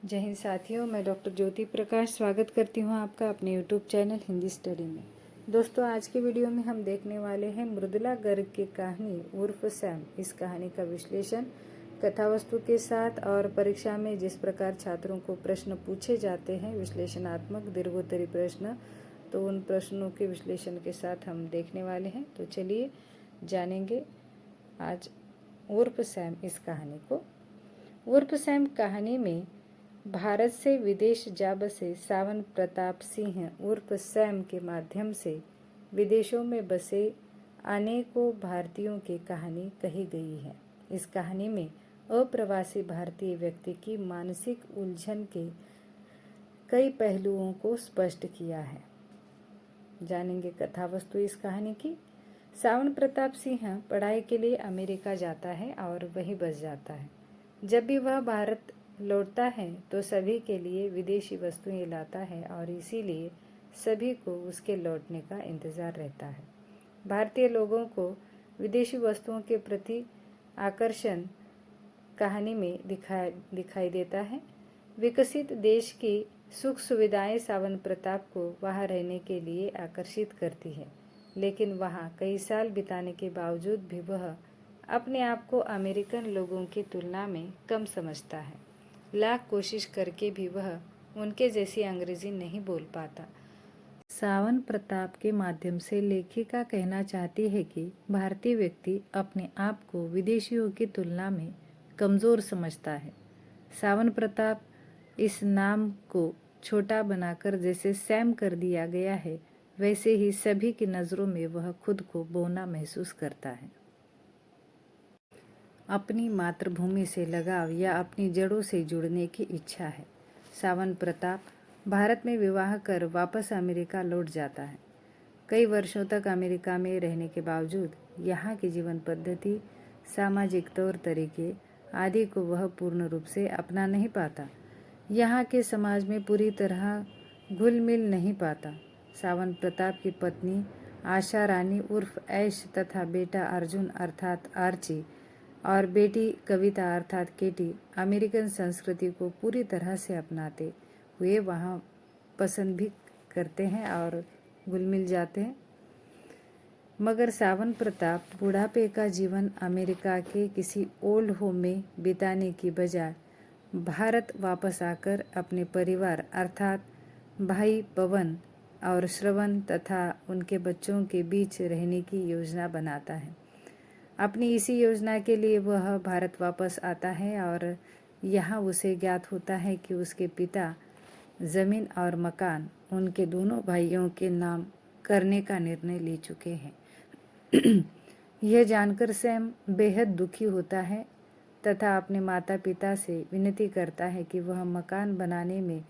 जय हिंद साथियों, मैं डॉक्टर ज्योति प्रकाश स्वागत करती हूँ आपका अपने यूट्यूब चैनल हिंदी स्टडी में। दोस्तों, आज के वीडियो में हम देखने वाले हैं मृदुला गर्ग की कहानी उर्फ सैम। इस कहानी का विश्लेषण कथावस्तु के साथ और परीक्षा में जिस प्रकार छात्रों को प्रश्न पूछे जाते हैं, विश्लेषणात्मक दीर्घोत्तरी प्रश्न, तो उन प्रश्नों के विश्लेषण के साथ हम देखने वाले हैं। तो चलिए जानेंगे आज उर्फ सैम इस कहानी को। उर्फ सैम कहानी में भारत से विदेश जा बसे सावन प्रताप सिंह उर्फ सैम के माध्यम से विदेशों में बसे अनेकों भारतीयों की कहानी कही गई है। इस कहानी में अप्रवासी भारतीय व्यक्ति की मानसिक उलझन के कई पहलुओं को स्पष्ट किया है। जानेंगे कथावस्तु इस कहानी की। सावन प्रताप सिंह पढ़ाई के लिए अमेरिका जाता है और वहीं बस जाता है। जब भी वह भारत लौटता है तो सभी के लिए विदेशी वस्तुएं लाता है और इसीलिए सभी को उसके लौटने का इंतजार रहता है। भारतीय लोगों को विदेशी वस्तुओं के प्रति आकर्षण कहानी में दिखाई देता है। विकसित देश की सुख सुविधाएं सावन प्रताप को वहां रहने के लिए आकर्षित करती है, लेकिन वहां कई साल बिताने के बावजूद भी वह अपने आप को अमेरिकन लोगों की तुलना में कम समझता है। लाख कोशिश करके भी वह उनके जैसी अंग्रेजी नहीं बोल पाता। सावन प्रताप के माध्यम से लेखिका कहना चाहती है कि भारतीय व्यक्ति अपने आप को विदेशियों की तुलना में कमज़ोर समझता है। सावन प्रताप इस नाम को छोटा बनाकर जैसे सैम कर दिया गया है, वैसे ही सभी की नज़रों में वह खुद को बौना महसूस करता है। अपनी मातृभूमि से लगाव या अपनी जड़ों से जुड़ने की इच्छा है। सावन प्रताप भारत में विवाह कर वापस अमेरिका लौट जाता है। कई वर्षों तक अमेरिका में रहने के बावजूद यहाँ की जीवन पद्धति, सामाजिक तौर तरीके आदि को वह पूर्ण रूप से अपना नहीं पाता। यहाँ के समाज में पूरी तरह घुल मिल नहीं पाता। सावन प्रताप की पत्नी आशा रानी उर्फ ऐश तथा बेटा अर्जुन अर्थात आर्ची और बेटी कविता अर्थात केटी अमेरिकन संस्कृति को पूरी तरह से अपनाते हुए वहाँ पसंद भी करते हैं और घुल मिल जाते हैं। मगर सावन प्रताप बुढ़ापे का जीवन अमेरिका के किसी ओल्ड होम में बिताने की बजाय भारत वापस आकर अपने परिवार अर्थात भाई पवन और श्रवण तथा उनके बच्चों के बीच रहने की योजना बनाता है। अपनी इसी योजना के लिए वह भारत वापस आता है और यहाँ उसे ज्ञात होता है कि उसके पिता ज़मीन और मकान उनके दोनों भाइयों के नाम करने का निर्णय ले चुके हैं। यह जानकर सैम बेहद दुखी होता है तथा अपने माता पिता से विनती करता है कि वह मकान बनाने में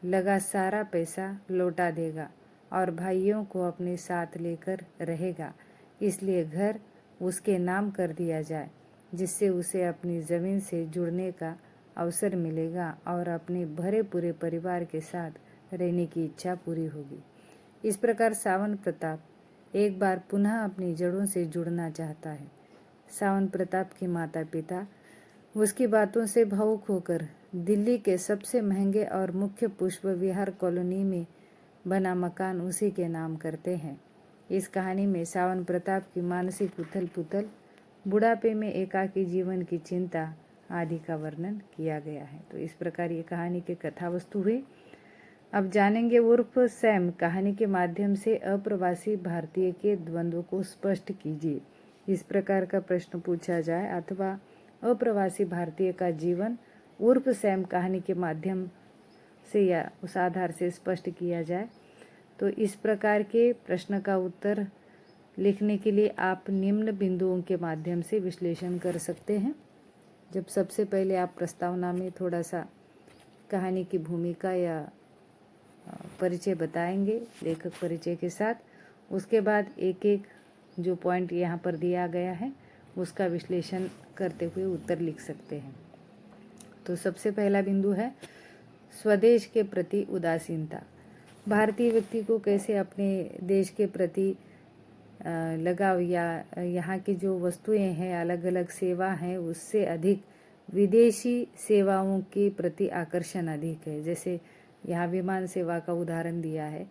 लगा सारा पैसा लौटा देगा और भाइयों को अपने साथ लेकर रहेगा। इसलिए घर उसके नाम कर दिया जाए, जिससे उसे अपनी ज़मीन से जुड़ने का अवसर मिलेगा और अपने भरे पूरे परिवार के साथ रहने की इच्छा पूरी होगी। इस प्रकार सावन प्रताप एक बार पुनः अपनी जड़ों से जुड़ना चाहता है। सावन प्रताप के माता पिता उसकी बातों से भावुक होकर दिल्ली के सबसे महंगे और मुख्य पुष्प विहार कॉलोनी में बना मकान उसी के नाम करते हैं। इस कहानी में सावन प्रताप की मानसिक उथल पुथल, बुढ़ापे में एकाकी जीवन की चिंता आदि का वर्णन किया गया है। तो इस प्रकार ये कहानी के कथावस्तु हुई। अब जानेंगे उर्फ सैम कहानी के माध्यम से अप्रवासी भारतीय के द्वंद्व को स्पष्ट कीजिए। इस प्रकार का प्रश्न पूछा जाए अथवा अप्रवासी भारतीय का जीवन उर्फ सैम कहानी के माध्यम से या उस आधार से स्पष्ट किया जाए तो इस प्रकार के प्रश्न का उत्तर लिखने के लिए आप निम्न बिंदुओं के माध्यम से विश्लेषण कर सकते हैं। जब सबसे पहले आप प्रस्तावना में थोड़ा सा कहानी की भूमिका या परिचय बताएंगे लेखक परिचय के साथ, उसके बाद एक एक जो पॉइंट यहाँ पर दिया गया है उसका विश्लेषण करते हुए उत्तर लिख सकते हैं। तो सबसे पहला बिंदु है स्वदेश के प्रति उदासीनता। भारतीय व्यक्ति को कैसे अपने देश के प्रति लगाव या यहाँ की जो वस्तुएं हैं, अलग अलग सेवा हैं, उससे अधिक विदेशी सेवाओं के प्रति आकर्षण अधिक है। जैसे यहाँ विमान सेवा का उदाहरण दिया है,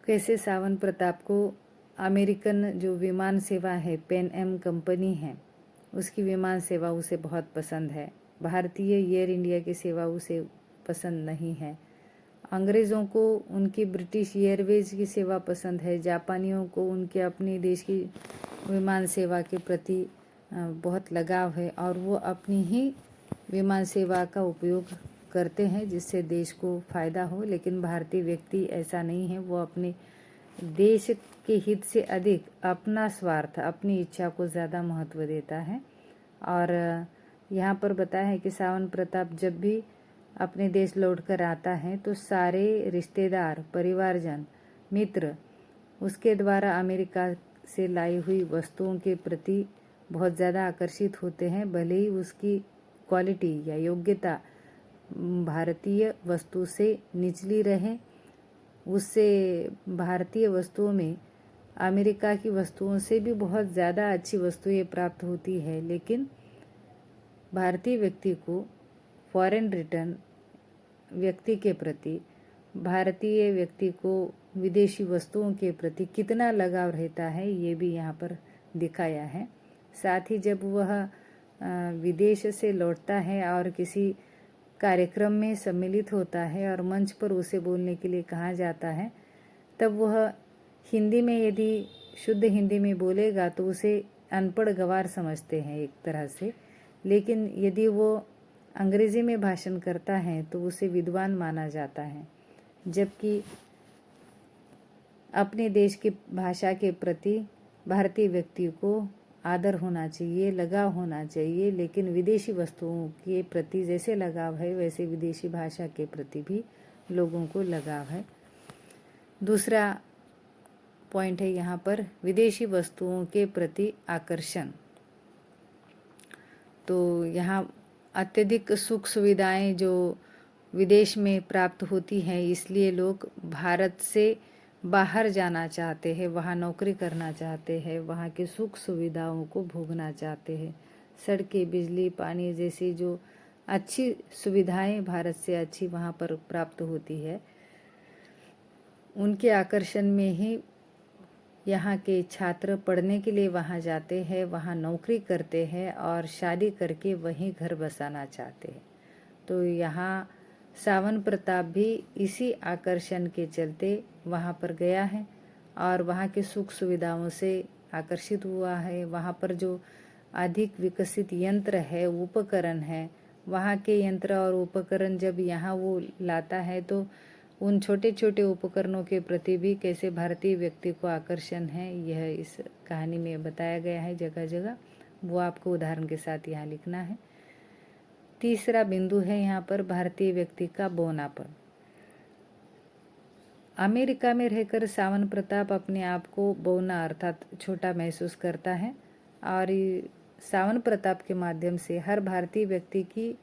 कैसे सावन प्रताप को अमेरिकन जो विमान सेवा है, पैन एम कंपनी है, उसकी विमान सेवा उसे बहुत पसंद है। भारतीय एयर इंडिया की सेवा उसे पसंद नहीं है। अंग्रेज़ों को उनकी ब्रिटिश एयरवेज की सेवा पसंद है। जापानियों को उनके अपने देश की विमान सेवा के प्रति बहुत लगाव है और वो अपनी ही विमान सेवा का उपयोग करते हैं जिससे देश को फ़ायदा हो। लेकिन भारतीय व्यक्ति ऐसा नहीं है, वो अपने देश के हित से अधिक अपना स्वार्थ, अपनी इच्छा को ज़्यादा महत्व देता है। और यहाँ पर बताया है कि सावन प्रताप जब भी अपने देश लौटकर आता है तो सारे रिश्तेदार, परिवारजन, मित्र उसके द्वारा अमेरिका से लाई हुई वस्तुओं के प्रति बहुत ज़्यादा आकर्षित होते हैं, भले ही उसकी क्वालिटी या योग्यता भारतीय वस्तु से निचली रहे। उससे भारतीय वस्तुओं में अमेरिका की वस्तुओं से भी बहुत ज़्यादा अच्छी वस्तुएं प्राप्त होती है, लेकिन भारतीय व्यक्ति को फॉरेन रिटर्न व्यक्ति के प्रति, भारतीय व्यक्ति को विदेशी वस्तुओं के प्रति कितना लगाव रहता है, ये भी यहाँ पर दिखाया है। साथ ही जब वह विदेश से लौटता है और किसी कार्यक्रम में सम्मिलित होता है और मंच पर उसे बोलने के लिए कहा जाता है, तब वह हिंदी में यदि शुद्ध हिंदी में बोलेगा तो उसे अनपढ़ गंवार समझते हैं एक तरह से, लेकिन यदि वो अंग्रेज़ी में भाषण करता है तो उसे विद्वान माना जाता है। जबकि अपने देश की भाषा के प्रति भारतीय व्यक्ति को आदर होना चाहिए, लगाव होना चाहिए, लेकिन विदेशी वस्तुओं के प्रति जैसे लगाव है वैसे विदेशी भाषा के प्रति भी लोगों को लगाव है। दूसरा पॉइंट है यहाँ पर विदेशी वस्तुओं के प्रति आकर्षण। तो यहाँ अत्यधिक सुख सुविधाएं जो विदेश में प्राप्त होती हैं, इसलिए लोग भारत से बाहर जाना चाहते हैं, वहाँ नौकरी करना चाहते हैं, वहाँ की सुख सुविधाओं को भोगना चाहते हैं। सड़कें, बिजली, पानी जैसी जो अच्छी सुविधाएं भारत से अच्छी वहाँ पर प्राप्त होती है, उनके आकर्षण में ही यहाँ के छात्र पढ़ने के लिए वहाँ जाते हैं, वहाँ नौकरी करते हैं और शादी करके वहीं घर बसाना चाहते हैं। तो यहाँ सावन प्रताप भी इसी आकर्षण के चलते वहाँ पर गया है और वहाँ के सुख सुविधाओं से आकर्षित हुआ है। वहाँ पर जो अधिक विकसित यंत्र है, उपकरण है, वहाँ के यंत्र और उपकरण जब यहाँ वो लाता है तो उन छोटे छोटे उपकरणों के प्रति भी कैसे भारतीय व्यक्ति को आकर्षण है, यह इस कहानी में बताया गया है जगह जगह। वो आपको उदाहरण के साथ यहाँ लिखना है। तीसरा बिंदु है यहाँ पर भारतीय व्यक्ति का बौनापन। अमेरिका में रहकर सावन प्रताप अपने आप को बौना अर्थात छोटा महसूस करता है और सावन प्रताप के माध्यम से हर भारतीय व्यक्ति की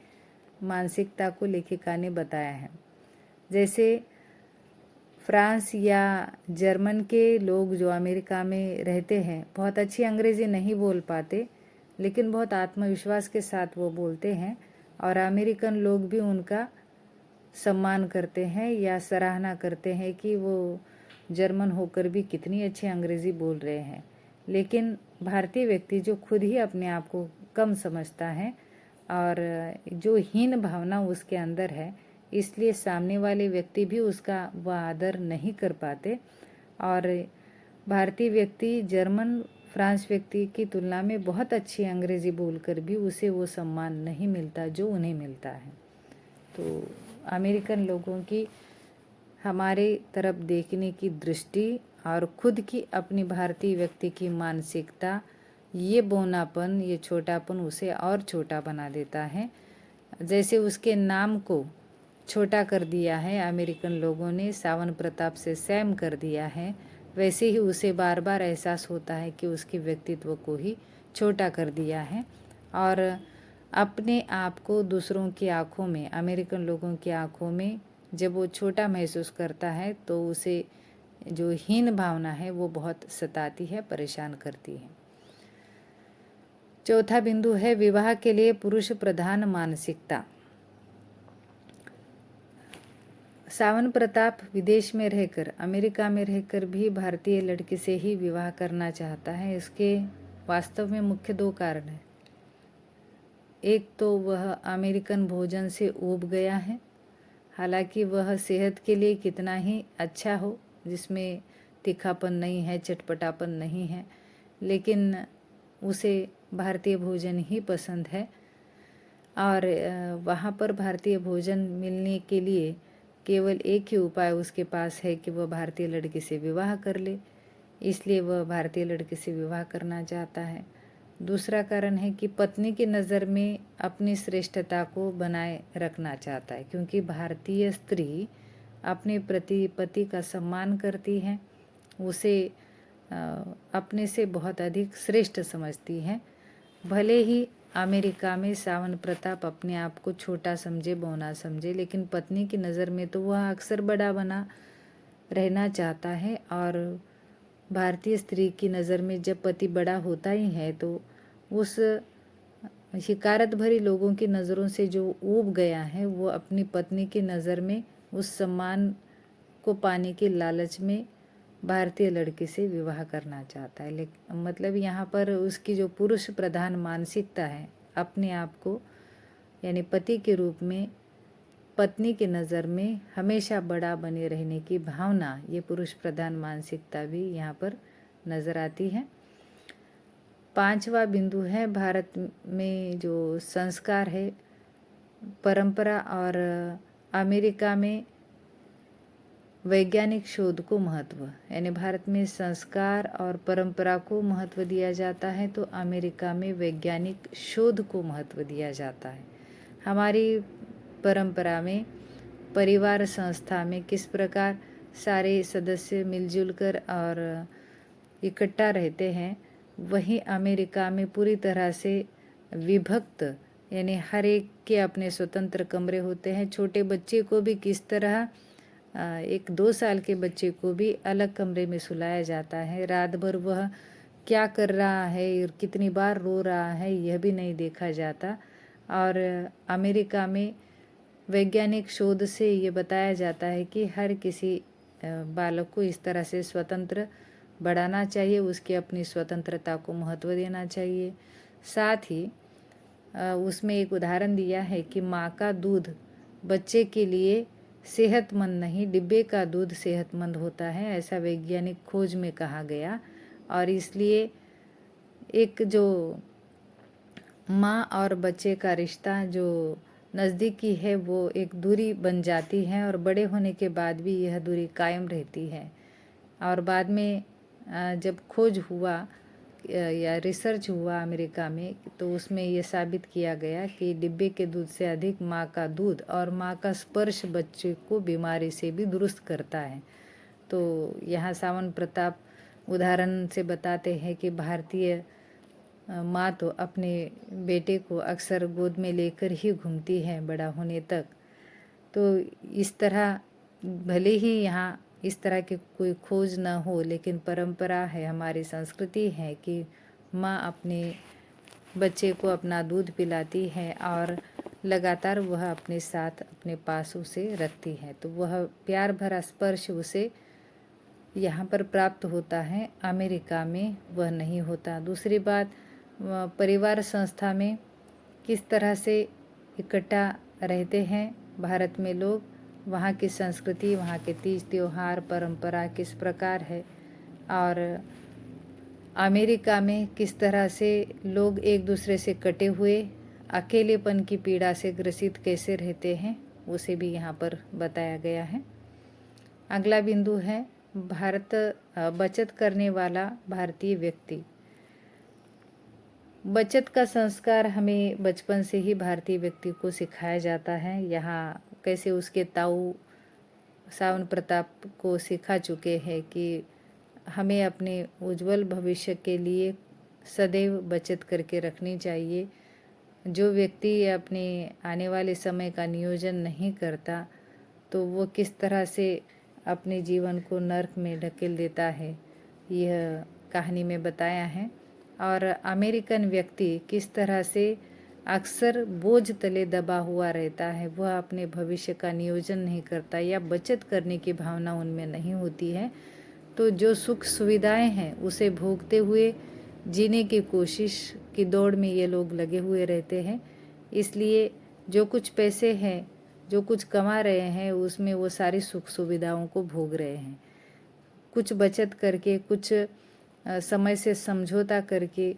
मानसिकता को लेखिका ने बताया है। जैसे फ्रांस या जर्मन के लोग जो अमेरिका में रहते हैं बहुत अच्छी अंग्रेज़ी नहीं बोल पाते, लेकिन बहुत आत्मविश्वास के साथ वो बोलते हैं और अमेरिकन लोग भी उनका सम्मान करते हैं या सराहना करते हैं कि वो जर्मन होकर भी कितनी अच्छी अंग्रेज़ी बोल रहे हैं। लेकिन भारतीय व्यक्ति जो खुद ही अपने आप को कम समझता है और जो हीन भावना उसके अंदर है, इसलिए सामने वाले व्यक्ति भी उसका वह आदर नहीं कर पाते और भारतीय व्यक्ति जर्मन फ्रांस व्यक्ति की तुलना में बहुत अच्छी अंग्रेज़ी बोलकर भी उसे वो सम्मान नहीं मिलता जो उन्हें मिलता है। तो अमेरिकन लोगों की हमारे तरफ देखने की दृष्टि और खुद की अपनी भारतीय व्यक्ति की मानसिकता, ये बौनापन, ये छोटापन उसे और छोटा बना देता है। जैसे उसके नाम को छोटा कर दिया है अमेरिकन लोगों ने, सावन प्रताप से सैम कर दिया है, वैसे ही उसे बार बार एहसास होता है कि उसके व्यक्तित्व को ही छोटा कर दिया है और अपने आप को दूसरों की आंखों में, अमेरिकन लोगों की आंखों में जब वो छोटा महसूस करता है तो उसे जो हीन भावना है वो बहुत सताती है, परेशान करती है। चौथा बिंदु है विवाह के लिए पुरुष प्रधान मानसिकता। सावन प्रताप विदेश में रहकर, अमेरिका में रहकर भी भारतीय लड़की से ही विवाह करना चाहता है। इसके वास्तव में मुख्य दो कारण हैं। एक तो वह अमेरिकन भोजन से ऊब गया है, हालांकि वह सेहत के लिए कितना ही अच्छा हो, जिसमें तीखापन नहीं है, चटपटापन नहीं है, लेकिन उसे भारतीय भोजन ही पसंद है। और वहाँ पर भारतीय भोजन मिलने के लिए केवल एक ही उपाय उसके पास है कि वह भारतीय लड़की से विवाह कर ले, इसलिए वह भारतीय लड़की से विवाह करना चाहता है। दूसरा कारण है कि पत्नी की नज़र में अपनी श्रेष्ठता को बनाए रखना चाहता है, क्योंकि भारतीय स्त्री अपने पति का सम्मान करती है, उसे अपने से बहुत अधिक श्रेष्ठ समझती है। भले ही अमेरिका में सावन प्रताप अपने आप को छोटा समझे, बौना समझे, लेकिन पत्नी की नज़र में तो वह अक्सर बड़ा बना रहना चाहता है। और भारतीय स्त्री की नज़र में जब पति बड़ा होता ही है तो उस शिकारत भरी लोगों की नज़रों से जो ऊब गया है, वो अपनी पत्नी की नज़र में उस सम्मान को पाने के लालच में भारतीय लड़की से विवाह करना चाहता है। लेकिन मतलब यहाँ पर उसकी जो पुरुष प्रधान मानसिकता है, अपने आप को यानी पति के रूप में पत्नी की नज़र में हमेशा बड़ा बने रहने की भावना, ये पुरुष प्रधान मानसिकता भी यहाँ पर नज़र आती है। पांचवा बिंदु है भारत में जो संस्कार है, परंपरा और अमेरिका में वैज्ञानिक शोध को महत्व, यानी भारत में संस्कार और परंपरा को महत्व दिया जाता है तो अमेरिका में वैज्ञानिक शोध को महत्व दिया जाता है। हमारी परंपरा में परिवार संस्था में किस प्रकार सारे सदस्य मिलजुल कर और इकट्ठा रहते हैं, वहीं अमेरिका में पूरी तरह से विभक्त, यानी हर एक के अपने स्वतंत्र कमरे होते हैं। छोटे बच्चे को भी किस तरह, एक 2 साल के बच्चे को भी अलग कमरे में सुलाया जाता है। रात भर वह क्या कर रहा है और कितनी बार रो रहा है यह भी नहीं देखा जाता। और अमेरिका में वैज्ञानिक शोध से ये बताया जाता है कि हर किसी बालक को इस तरह से स्वतंत्र बढ़ाना चाहिए, उसकी अपनी स्वतंत्रता को महत्व देना चाहिए। साथ ही उसमें एक उदाहरण दिया है कि माँ का दूध बच्चे के लिए सेहतमंद नहीं, डिब्बे का दूध सेहतमंद होता है, ऐसा वैज्ञानिक खोज में कहा गया। और इसलिए एक जो माँ और बच्चे का रिश्ता जो नज़दीकी है, वो एक दूरी बन जाती है और बड़े होने के बाद भी यह दूरी कायम रहती है। और बाद में जब खोज हुआ या रिसर्च हुआ अमेरिका में, तो उसमें ये साबित किया गया कि डिब्बे के दूध से अधिक माँ का दूध और माँ का स्पर्श बच्चे को बीमारी से भी दुरुस्त करता है। तो यहाँ सावन प्रताप उदाहरण से बताते हैं कि भारतीय माँ तो अपने बेटे को अक्सर गोद में लेकर ही घूमती है बड़ा होने तक। तो इस तरह भले ही यहाँ इस तरह की कोई खोज न हो, लेकिन परंपरा है, हमारी संस्कृति है कि माँ अपने बच्चे को अपना दूध पिलाती है और लगातार वह अपने साथ अपने पास उसे रखती है, तो वह प्यार भरा स्पर्श उसे यहाँ पर प्राप्त होता है, अमेरिका में वह नहीं होता। दूसरी बात, परिवार संस्था में किस तरह से इकट्ठा रहते हैं भारत में लोग, वहाँ की संस्कृति, वहाँ के तीज त्योहार परंपरा किस प्रकार है, और अमेरिका में किस तरह से लोग एक दूसरे से कटे हुए अकेलेपन की पीड़ा से ग्रसित कैसे रहते हैं, उसे भी यहाँ पर बताया गया है। अगला बिंदु है बचत करने वाला भारतीय व्यक्ति। बचत का संस्कार हमें बचपन से ही भारतीय व्यक्ति को सिखाया जाता है। यहाँ कैसे उसके ताऊ सावन प्रताप को सिखा चुके हैं कि हमें अपने उज्जवल भविष्य के लिए सदैव बचत करके रखनी चाहिए। जो व्यक्ति अपने आने वाले समय का नियोजन नहीं करता, तो वो किस तरह से अपने जीवन को नर्क में ढकेल देता है, यह कहानी में बताया है। और अमेरिकन व्यक्ति किस तरह से अक्सर बोझ तले दबा हुआ रहता है, वह अपने भविष्य का नियोजन नहीं करता या बचत करने की भावना उनमें नहीं होती है। तो जो सुख सुविधाएं हैं उसे भोगते हुए जीने की कोशिश की दौड़ में ये लोग लगे हुए रहते हैं। इसलिए जो कुछ पैसे हैं, जो कुछ कमा रहे हैं, उसमें वो सारी सुख सुविधाओं को भोग रहे हैं। कुछ बचत करके, कुछ समय से समझौता करके,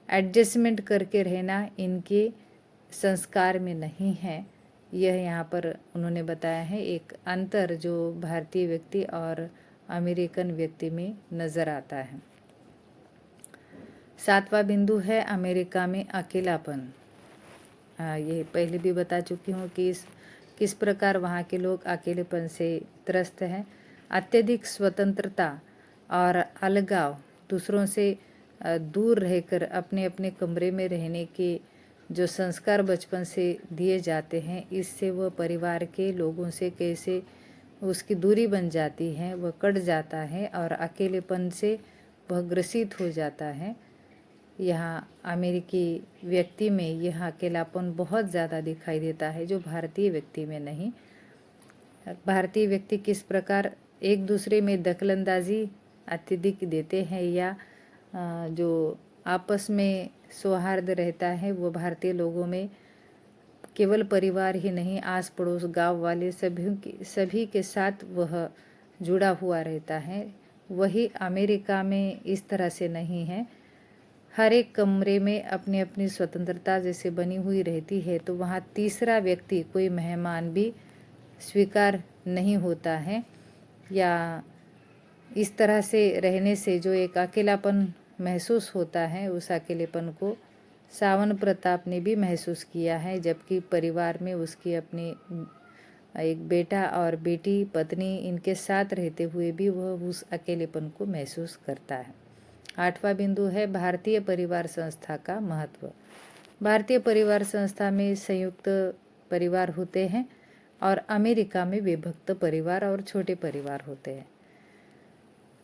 एडजस्टमेंट करके रहना इनके संस्कार में नहीं है। यह यहाँ पर उन्होंने बताया है एक अंतर जो भारतीय व्यक्ति और अमेरिकन व्यक्ति में नज़र आता है। 7वां बिंदु है अमेरिका में अकेलापन। ये पहले भी बता चुकी हूँ कि किस प्रकार वहाँ के लोग अकेलेपन से त्रस्त हैं। अत्यधिक स्वतंत्रता और अलगाव, दूसरों से दूर रहकर अपने अपने कमरे में रहने के जो संस्कार बचपन से दिए जाते हैं, इससे वह परिवार के लोगों से कैसे उसकी दूरी बन जाती है, वह कट जाता है और अकेलेपन से वह ग्रसित हो जाता है। यहाँ अमेरिकी व्यक्ति में यह अकेलापन बहुत ज़्यादा दिखाई देता है, जो भारतीय व्यक्ति में नहीं। भारतीय व्यक्ति किस प्रकार एक दूसरे में दखलंदाजी अत्यधिक देते हैं या जो आपस में सौहार्द रहता है, वो भारतीय लोगों में केवल परिवार ही नहीं, आस पड़ोस गांव वाले सभी के साथ वह जुड़ा हुआ रहता है। वही अमेरिका में इस तरह से नहीं है। हर एक कमरे में अपनी अपनी स्वतंत्रता जैसे बनी हुई रहती है, तो वहाँ तीसरा व्यक्ति, कोई मेहमान भी स्वीकार नहीं होता है। या इस तरह से रहने से जो एक अकेलापन महसूस होता है, उस अकेलेपन को सावन प्रताप ने भी महसूस किया है, जबकि परिवार में उसकी अपनी एक बेटा और बेटी, पत्नी, इनके साथ रहते हुए भी वह उस अकेलेपन को महसूस करता है। 8वां बिंदु है भारतीय परिवार संस्था का महत्व। भारतीय परिवार संस्था में संयुक्त परिवार होते हैं और अमेरिका में विभक्त परिवार और छोटे परिवार होते हैं।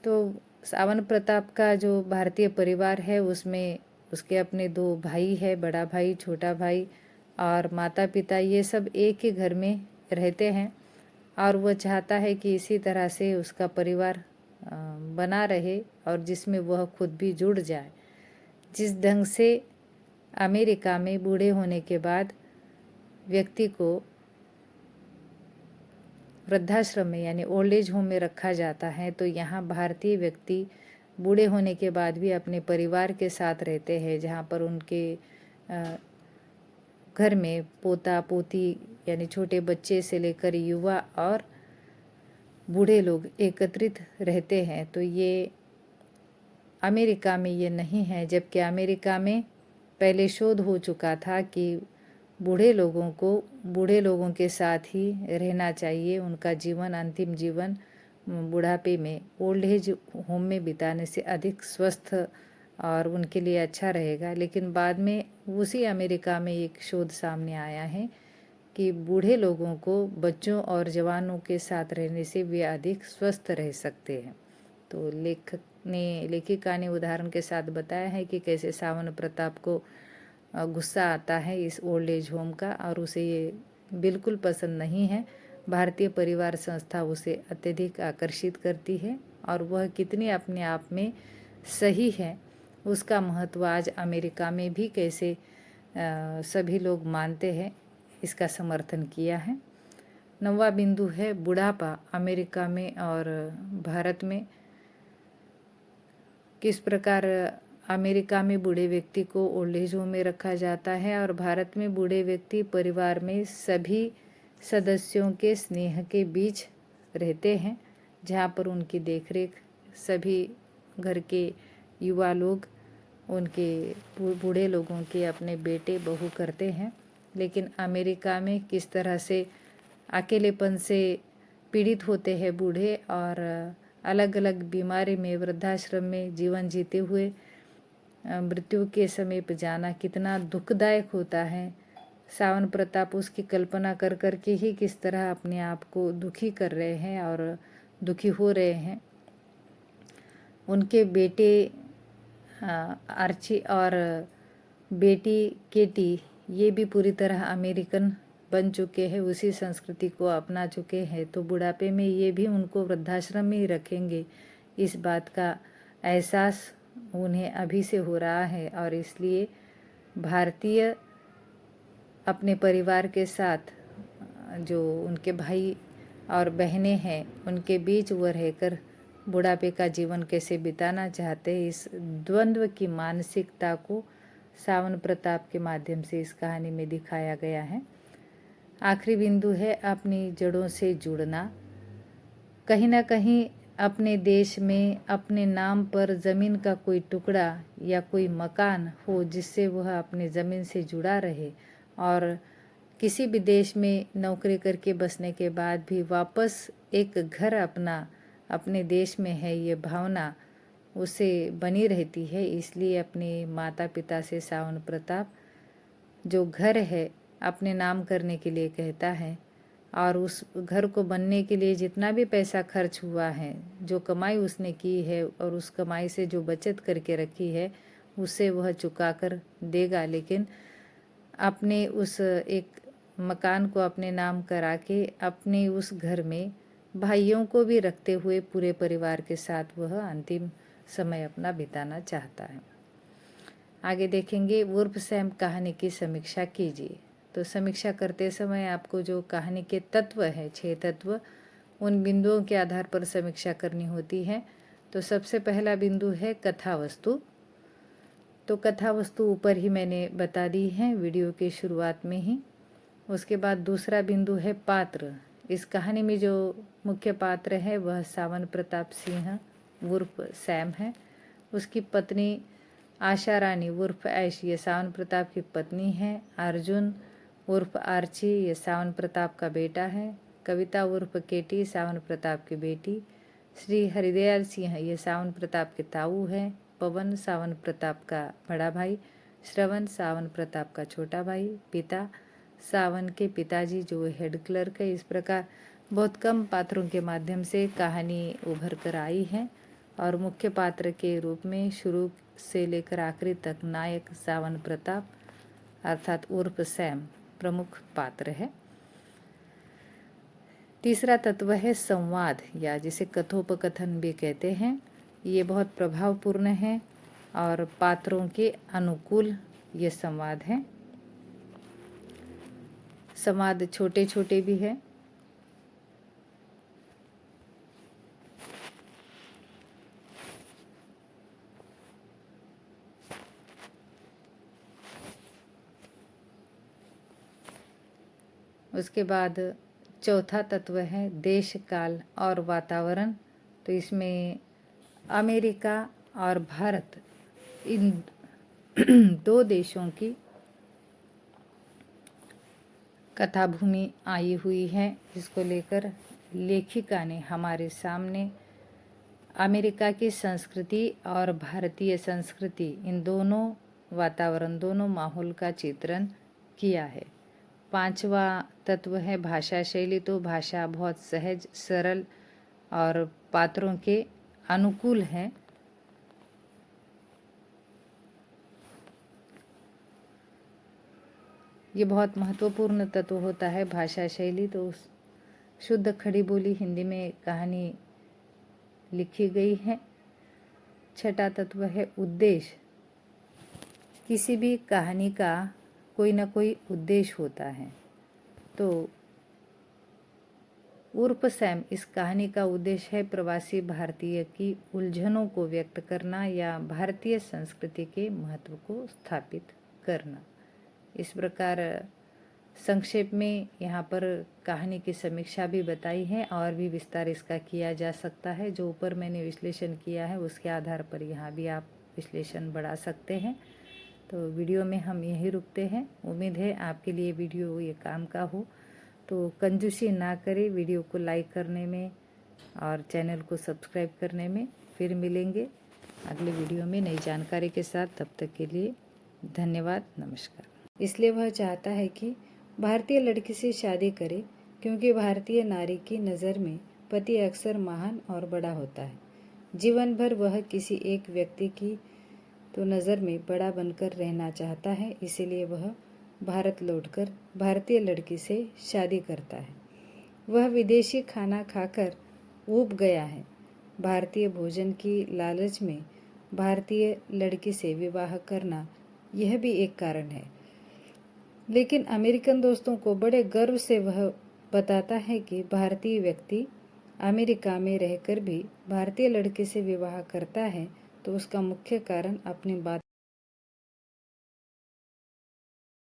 तो सावन प्रताप का जो भारतीय परिवार है, उसमें उसके अपने 2 भाई है, बड़ा भाई, छोटा भाई और माता पिता, ये सब एक ही घर में रहते हैं और वह चाहता है कि इसी तरह से उसका परिवार बना रहे और जिसमें वह खुद भी जुड़ जाए। जिस ढंग से अमेरिका में बूढ़े होने के बाद व्यक्ति को वृद्धाश्रम में यानी ओल्ड एज होम में रखा जाता है, तो यहाँ भारतीय व्यक्ति बूढ़े होने के बाद भी अपने परिवार के साथ रहते हैं, जहाँ पर उनके घर में पोता पोती यानी छोटे बच्चे से लेकर युवा और बूढ़े लोग एकत्रित रहते हैं। तो ये अमेरिका में ये नहीं है, जबकि अमेरिका में पहले शोध हो चुका था कि बूढ़े लोगों के साथ ही रहना चाहिए। उनका जीवन, अंतिम जीवन बुढ़ापे में ओल्ड एज होम में बिताने से अधिक स्वस्थ और उनके लिए अच्छा रहेगा। लेकिन बाद में उसी अमेरिका में एक शोध सामने आया है कि बूढ़े लोगों को बच्चों और जवानों के साथ रहने से वे अधिक स्वस्थ रह सकते हैं। तो लेखिका ने उदाहरण के साथ बताया है कि कैसे सावन प्रताप को गुस्सा आता है इस ओल्ड एज होम का और उसे ये बिल्कुल पसंद नहीं है। भारतीय परिवार संस्था उसे अत्यधिक आकर्षित करती है और वह कितनी अपने आप में सही है, उसका महत्व आज अमेरिका में भी कैसे सभी लोग मानते हैं, इसका समर्थन किया है। 9वां बिंदु है बुढ़ापा अमेरिका में और भारत में। किस प्रकार अमेरिका में बूढ़े व्यक्ति को ओल्ड एज होम में रखा जाता है और भारत में बूढ़े व्यक्ति परिवार में सभी सदस्यों के स्नेह के बीच रहते हैं, जहाँ पर उनकी देखरेख सभी घर के युवा लोग उनके बूढ़े लोगों के अपने बेटे बहू करते हैं। लेकिन अमेरिका में किस तरह से अकेलेपन से पीड़ित होते हैं बूढ़े और अलग अलग बीमारी में वृद्धाश्रम में जीवन जीते हुए मृत्यु के समीप जाना कितना दुखदायक होता है। सावन प्रताप उसकी कल्पना कर कर के ही किस तरह अपने आप को दुखी कर रहे हैं और दुखी हो रहे हैं। उनके बेटे आर्ची और बेटी केटी ये भी पूरी तरह अमेरिकन बन चुके हैं, उसी संस्कृति को अपना चुके हैं, तो बुढ़ापे में ये भी उनको वृद्धाश्रम में ही रखेंगे, इस बात का एहसास उन्हें अभी से हो रहा है। और इसलिए भारतीय अपने परिवार के साथ जो उनके भाई और बहनें हैं उनके बीच वो रहकर बुढ़ापे का जीवन कैसे बिताना चाहते हैं, इस द्वंद्व की मानसिकता को सावन प्रताप के माध्यम से इस कहानी में दिखाया गया है। आखिरी बिंदु है अपनी जड़ों से जुड़ना। कहीं ना कहीं अपने देश में अपने नाम पर ज़मीन का कोई टुकड़ा या कोई मकान हो जिससे वह अपने ज़मीन से जुड़ा रहे, और किसी भी देश में नौकरी करके बसने के बाद भी वापस एक घर अपने देश में है, ये भावना उसे बनी रहती है। इसलिए अपने माता पिता से सावन प्रताप जो घर है अपने नाम करने के लिए कहता है, और उस घर को बनने के लिए जितना भी पैसा खर्च हुआ है, जो कमाई उसने की है और उस कमाई से जो बचत करके रखी है उसे वह चुका कर देगा, लेकिन अपने उस एक मकान को अपने नाम करा के अपने उस घर में भाइयों को भी रखते हुए पूरे परिवार के साथ वह अंतिम समय अपना बिताना चाहता है। आगे देखेंगे उर्फ सैम कहानी की समीक्षा कीजिए। तो समीक्षा करते समय आपको जो कहानी के तत्व है, 6 तत्व, उन बिंदुओं के आधार पर समीक्षा करनी होती है। तो सबसे पहला बिंदु है कथा वस्तु। तो कथा वस्तु ऊपर ही मैंने बता दी है वीडियो के शुरुआत में ही। उसके बाद दूसरा बिंदु है पात्र। इस कहानी में जो मुख्य पात्र है वह सावन प्रताप सिंह उर्फ सैम है। उसकी पत्नी आशा रानी उर्फ ऐश ये सावन प्रताप की पत्नी है। अर्जुन उर्फ आर्ची ये सावन प्रताप का बेटा है। कविता उर्फ केटी सावन प्रताप की बेटी। श्री हरिदयाल सिंह ये सावन प्रताप के ताऊ है। पवन सावन प्रताप का बड़ा भाई। श्रवण सावन प्रताप का छोटा भाई। पिता सावन के पिताजी जो हेड क्लर्क है। इस प्रकार बहुत कम पात्रों के माध्यम से कहानी उभर कर आई है, और मुख्य पात्र के रूप में शुरू से लेकर आखिरी तक नायक सावन प्रताप अर्थात उर्फ सैम प्रमुख पात्र है। तीसरा तत्व है संवाद, या जिसे कथोपकथन भी कहते हैं। ये बहुत प्रभावपूर्ण है और पात्रों के अनुकूल ये संवाद है। संवाद छोटे छोटे भी है। उसके बाद चौथा तत्व है देश काल और वातावरण। तो इसमें अमेरिका और भारत इन दो देशों की कथा भूमि आई हुई है, जिसको लेकर लेखिका ने हमारे सामने अमेरिका की संस्कृति और भारतीय संस्कृति, इन दोनों वातावरण, दोनों माहौल का चित्रण किया है। पांचवा तत्व है भाषा शैली। तो भाषा बहुत सहज, सरल और पात्रों के अनुकूल है। ये बहुत महत्वपूर्ण तत्व होता है भाषा शैली। तो शुद्ध खड़ी बोली हिंदी में कहानी लिखी गई है। छठा तत्व है उद्देश्य। किसी भी कहानी का कोई ना कोई उद्देश्य होता है। तो उर्फ सैम इस कहानी का उद्देश्य है प्रवासी भारतीय की उलझनों को व्यक्त करना या भारतीय संस्कृति के महत्व को स्थापित करना। इस प्रकार संक्षेप में यहाँ पर कहानी की समीक्षा भी बताई है, और भी विस्तार इसका किया जा सकता है। जो ऊपर मैंने विश्लेषण किया है उसके आधार पर यहाँ भी आप विश्लेषण बढ़ा सकते हैं। तो वीडियो में हम यहीं रुकते हैं। उम्मीद है आपके लिए वीडियो ये काम का हो। तो कंजूसी ना करें वीडियो को लाइक करने में और चैनल को सब्सक्राइब करने में। फिर मिलेंगे अगले वीडियो में नई जानकारी के साथ। तब तक के लिए धन्यवाद, नमस्कार। इसलिए वह चाहता है कि भारतीय लड़की से शादी करे, क्योंकि भारतीय नारी की नज़र में पति अक्सर महान और बड़ा होता है। जीवन भर वह किसी एक व्यक्ति की तो नज़र में बड़ा बनकर रहना चाहता है, इसीलिए वह भारत लौटकर भारतीय लड़की से शादी करता है। वह विदेशी खाना खाकर ऊब गया है। भारतीय भोजन की लालच में भारतीय लड़की से विवाह करना यह भी एक कारण है। लेकिन अमेरिकन दोस्तों को बड़े गर्व से वह बताता है कि भारतीय व्यक्ति अमेरिका में रहकर भी भारतीय लड़की से विवाह करता है तो उसका मुख्य कारण अपनी बात